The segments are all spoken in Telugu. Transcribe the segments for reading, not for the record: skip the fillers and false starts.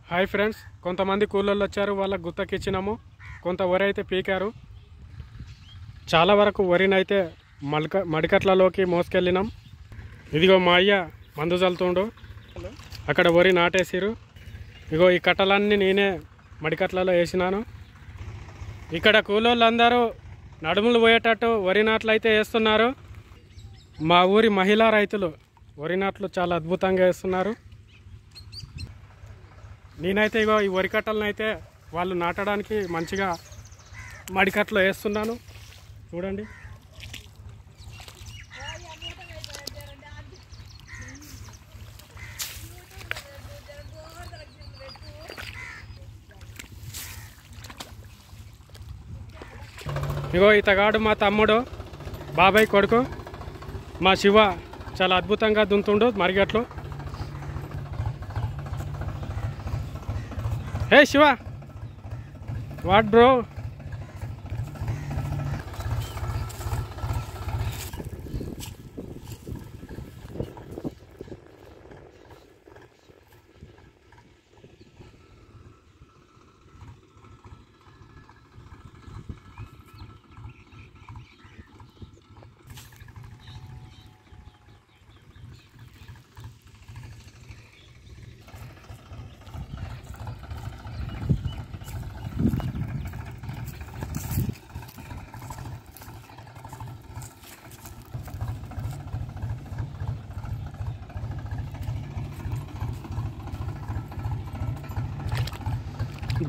హాయ్ ఫ్రెండ్స్, కొంతమంది కూలోళ్ళు వచ్చారు, వాళ్ళకి గుత్తకిచ్చినాము. కొంత వరి అయితే పీకారు. చాలా వరకు వరినైతే మడికట్లలోకి మోసుకెళ్ళినాం. ఇదిగో మా అయ్య మందు చల్లుతుండు, అక్కడ వరి నాటేసిరు. ఇగో ఈ కట్టలన్నీ నేనే మడికట్లలో వేసినాను. ఇక్కడ కూలోళ్ళు అందరూ నడుములు పోయేటట్టు వరి నాట్లు అయితే వేస్తున్నారు. మా ఊరి మహిళా రైతులు వరి నాట్లు చాలా అద్భుతంగా వేస్తున్నారు. నేనైతే ఇగో ఈ వరి కట్టలను అయితే వాళ్ళు నాటడానికి మంచిగా మడికట్లో వేస్తున్నాను. చూడండి, ఇగో ఇతగాడు మా తమ్ముడు, బాబాయ్ కొడుకు మా శివ చాలా అద్భుతంగా దున్తుండు మరిగట్లు. హే శివ, వాట్ బ్రో?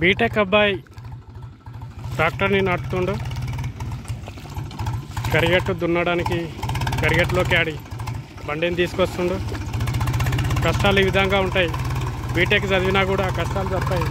బీటెక్ అబ్బాయి ట్రాక్టర్ని నడుపుతుండు. కరిగట్టు దున్నడానికి కరిగట్టులోకి ఆడి బండిని తీసుకొస్తుండు. కష్టాలు ఈ విధంగా ఉంటాయి. బీటెక్ చదివినా కూడా కష్టాలు తప్పాయి.